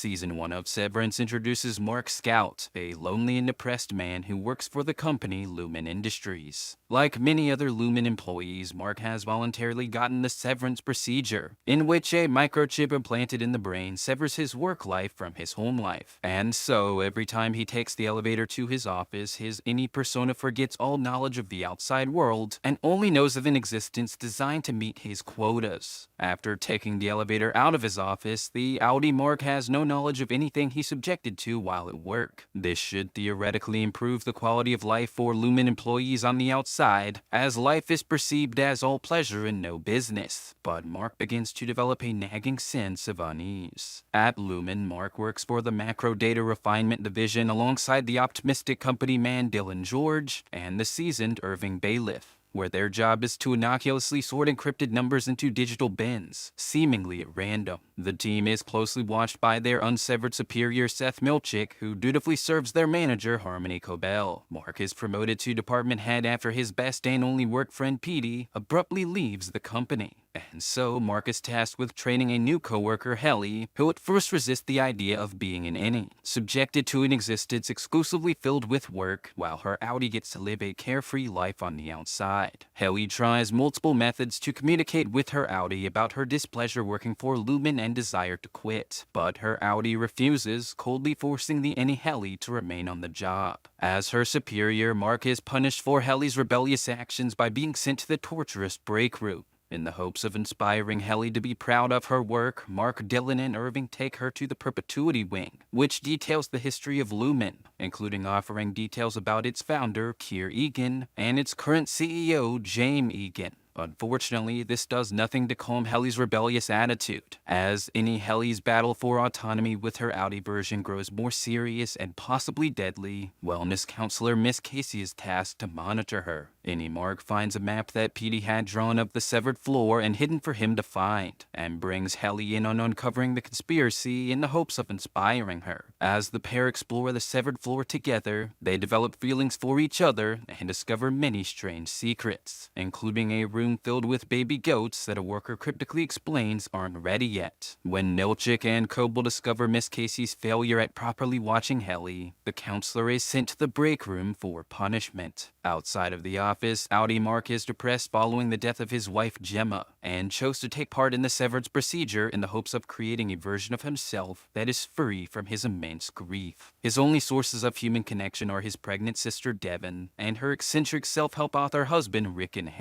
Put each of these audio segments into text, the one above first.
Season 1 of Severance introduces Mark Scout, a lonely and depressed man who works for the company Lumon Industries. Like many other Lumon employees, Mark has voluntarily gotten the severance procedure, in which a microchip implanted in the brain severs his work life from his home life. And so, every time he takes the elevator to his office, his innie persona forgets all knowledge of the outside world and only knows of an existence designed to meet his quotas. After taking the elevator out of his office, the outie Mark has no knowledge of anything he's subjected to while at work. This should theoretically improve the quality of life for Lumon employees on the outside, as life is perceived as all pleasure and no business. But Mark begins to develop a nagging sense of unease. At Lumon, Mark works for the Macro Data Refinement Division alongside the optimistic company man Dylan George and the seasoned Irving Bailiff, where their job is to innocuously sort encrypted numbers into digital bins, seemingly at random. The team is closely watched by their unsevered superior Seth Milchick, who dutifully serves their manager Harmony Cobel. Mark is promoted to department head after his best and only work friend Petey abruptly leaves the company. And so, Mark is tasked with training a new coworker, Helly, who at first resists the idea of being an innie, subjected to an existence exclusively filled with work, while her outie gets to live a carefree life on the outside. Helly tries multiple methods to communicate with her outie about her displeasure working for Lumon and desire to quit, but her outie refuses, coldly forcing the innie Helly to remain on the job. As her superior, Mark is punished for Helly's rebellious actions by being sent to the torturous break room. In the hopes of inspiring Helly to be proud of her work, Mark, Dylan, and Irving take her to the Perpetuity Wing, which details the history of Lumon, including offering details about its founder, Keir Eagan, and its current CEO, Gemma Eagan. Unfortunately, this does nothing to calm Helly's rebellious attitude, as innie Helly's battle for autonomy with her outie version grows more serious and possibly deadly. Wellness counselor Miss Casey is tasked to monitor her. Innie Mark finds a map that Petey had drawn of the severed floor and hidden for him to find, and brings Helly in on uncovering the conspiracy in the hopes of inspiring her. As the pair explore the severed floor together, they develop feelings for each other and discover many strange secrets, including a room filled with baby goats that a worker cryptically explains aren't ready yet. When Milchick and Cobel discover Miss Casey's failure at properly watching Helly, the counselor is sent to the break room for punishment. Outside of the office, outie Mark is depressed following the death of his wife Gemma, and chose to take part in the severance procedure in the hopes of creating a version of himself that is free from his immense grief. His only sources of human connection are his pregnant sister Devon and her eccentric self-help author husband Ricken.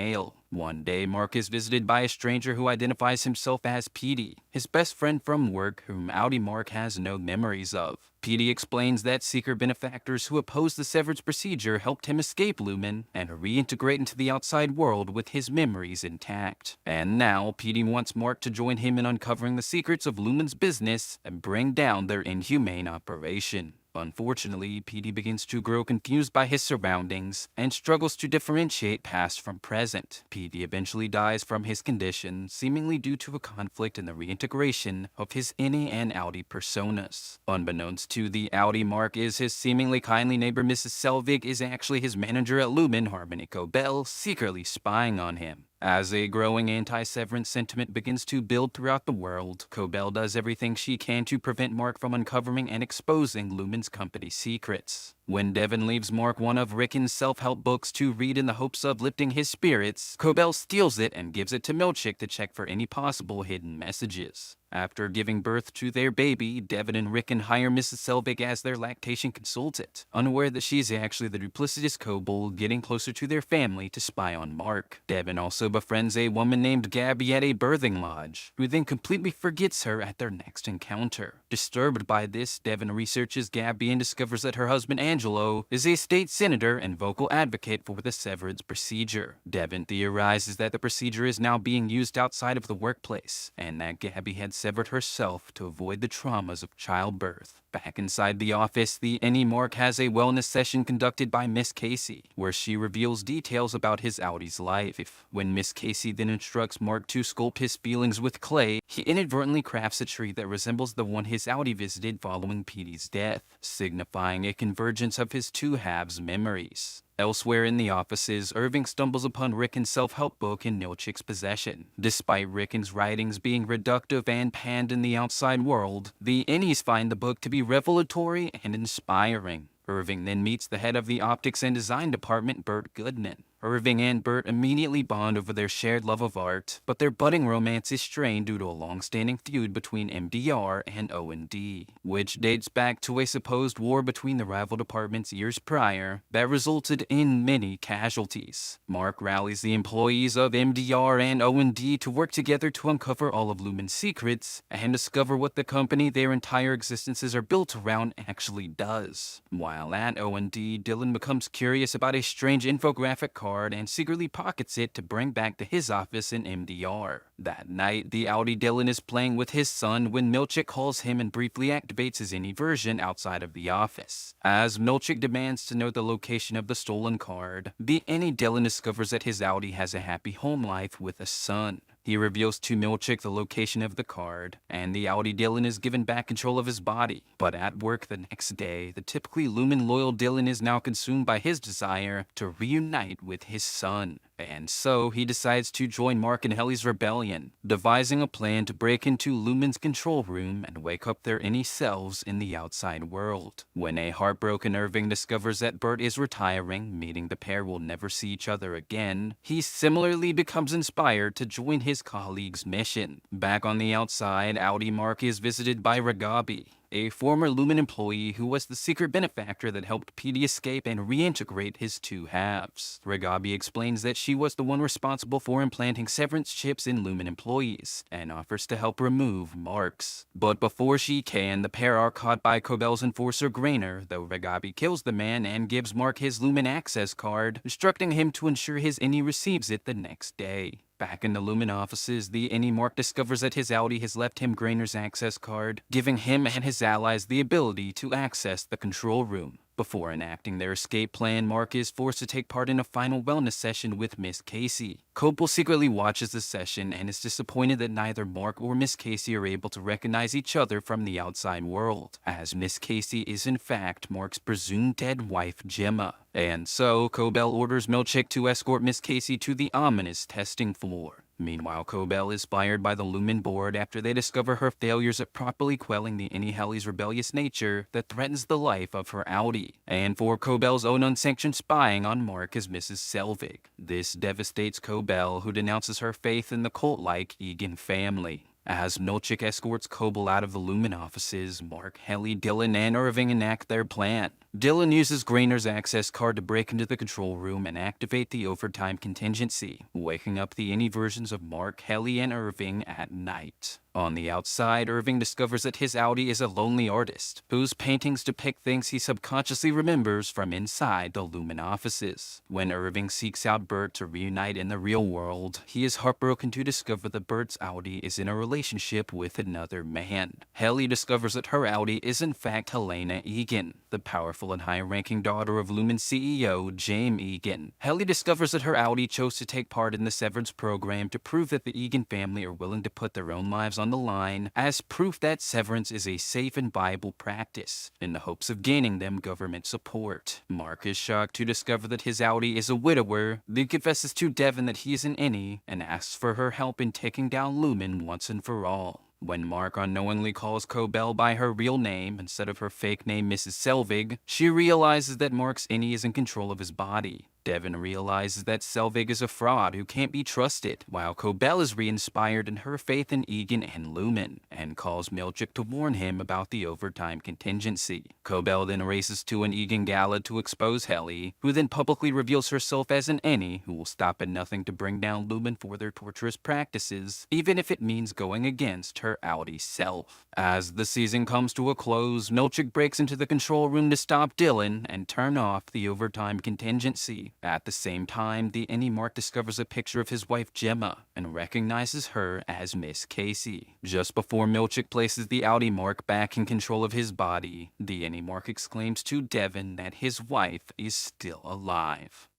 One day, Mark is visited by a stranger who identifies himself as Petey, his best friend from work whom outie Mark has no memories of. Petey explains that secret benefactors who opposed the severance procedure helped him escape Lumon and reintegrate into the outside world with his memories intact. And now, Petey wants Mark to join him in uncovering the secrets of Lumon's business and bring down their inhumane operation. Unfortunately, Petey begins to grow confused by his surroundings and struggles to differentiate past from present. Petey eventually dies from his condition, seemingly due to a conflict in the reintegration of his innie and outie personas. Unbeknownst to the outie Mark, is his seemingly kindly neighbor Mrs. Selvig is actually his manager at Lumon, Harmony Cobel, secretly spying on him. As a growing anti-severance sentiment begins to build throughout the world, Cobel does everything she can to prevent Mark from uncovering and exposing Lumon's company secrets. When Devon leaves Mark one of Ricken's self-help books to read in the hopes of lifting his spirits, Cobel steals it and gives it to Milchick to check for any possible hidden messages. After giving birth to their baby, Devon and Ricken hire Mrs. Selvig as their lactation consultant, unaware that she's actually the duplicitous Cobel getting closer to their family to spy on Mark. Devon also befriends a woman named Gabby at a birthing lodge, who then completely forgets her at their next encounter. Disturbed by this, Devon researches Gabby and discovers that her husband Angelo is a state senator and vocal advocate for the severance procedure. Devon theorizes that the procedure is now being used outside of the workplace, and that Gabby had severed herself to avoid the traumas of childbirth. Back inside the office, the innie Mark has a wellness session conducted by Miss Casey, where she reveals details about his outie's life. When Miss Casey then instructs Mark to sculpt his feelings with clay, he inadvertently crafts a tree that resembles the one his outie visited following Petey's death, signifying a convergence of his two halves' memories. Elsewhere in the offices, Irving stumbles upon Ricken's self-help book in Milchick's possession. Despite Ricken's writings being reductive and panned in the outside world, the innies find the book to be revelatory and inspiring. Irving then meets the head of the optics and design department, Burt Goodman. Irving and Burt immediately bond over their shared love of art, but their budding romance is strained due to a long-standing feud between MDR and O&D, which dates back to a supposed war between the rival departments years prior that resulted in many casualties. Mark rallies the employees of MDR and O&D to work together to uncover all of Lumon's secrets and discover what the company their entire existences are built around actually does. While at O&D, Dylan becomes curious about a strange infographic card and secretly pockets it to bring back to his office in MDR. That night, the outie Dylan is playing with his son when Milchick calls him and briefly activates his innie version outside of the office. As Milchick demands to know the location of the stolen card, the innie Dylan discovers that his outie has a happy home life with a son. He reveals to Milchick the location of the card, and the outie Dylan is given back control of his body. But at work the next day, the typically Lumen-loyal Dylan is now consumed by his desire to reunite with his son. And so he decides to join Mark and Helly's rebellion, devising a plan to break into Lumen's control room and wake up their innie selves in the outside world. When a heartbroken Irving discovers that Burt is retiring, meaning the pair will never see each other again, he similarly becomes inspired to join his colleague's mission. Back on the outside, outie Mark is visited by Ragabi, a former Lumen employee who was the secret benefactor that helped Petey escape and reintegrate his two halves. Ragabi explains that she was the one responsible for implanting severance chips in Lumen employees, and offers to help remove Mark's. But before she can, the pair are caught by Cobel's enforcer Grainer, though Ragabi kills the man and gives Mark his Lumen access card, instructing him to ensure his innie receives it the next day. Back in the Lumen offices, the innie Mark discovers that his outie has left him Grainer's access card, giving him and his allies the ability to access the control room. Before enacting their escape plan, Mark is forced to take part in a final wellness session with Miss Casey. Cobel secretly watches the session and is disappointed that neither Mark or Miss Casey are able to recognize each other from the outside world, as Miss Casey is in fact Mark's presumed dead wife, Gemma. And so, Cobel orders Milchick to escort Miss Casey to the ominous testing floor. Meanwhile, Cobel is fired by the Lumen board after they discover her failures at properly quelling the innie Helly's rebellious nature that threatens the life of her outie, and for Cobel's own unsanctioned spying on Mark as Mrs. Selvig. This devastates Cobel, who denounces her faith in the cult-like Eagan family. As Milchick escorts Cobel out of the Lumen offices, Mark, Helly, Dylan, and Irving enact their plan. Dylan uses Grainer's access card to break into the control room and activate the overtime contingency, waking up the innie versions of Mark, Helly, and Irving at night. On the outside, Irving discovers that his outie is a lonely artist, whose paintings depict things he subconsciously remembers from inside the Lumen offices. When Irving seeks out Burt to reunite in the real world, he is heartbroken to discover that Burt's outie is in a relationship with another man. Helly discovers that her outie is in fact Helly Eagan, the powerful and high-ranking daughter of Lumen CEO James Eagan. Helly discovers that her outie chose to take part in the Severance program to prove that the Eagan family are willing to put their own lives on the line as proof that severance is a safe and viable practice, in the hopes of gaining them government support. Mark is shocked to discover that his outie is a widower, then confesses to Devon that he is an innie, and asks for her help in taking down Lumen once and for all. When Mark unknowingly calls Cobel by her real name instead of her fake name Mrs. Selvig, she realizes that Mark's innie is in control of his body. Devon realizes that Selvig is a fraud who can't be trusted, while Cobel is re-inspired in her faith in Eagan and Lumen, and calls Milchick to warn him about the overtime contingency. Cobel then races to an Eagan gala to expose Helly, who then publicly reveals herself as an innie who will stop at nothing to bring down Lumen for their torturous practices, even if it means going against her outie self. As the season comes to a close, Milchick breaks into the control room to stop Dylan and turn off the overtime contingency. At the same time, the innie Mark discovers a picture of his wife Gemma and recognizes her as Miss Casey. Just before Milchick places the outie Mark back in control of his body, the innie Mark exclaims to Devon that his wife is still alive.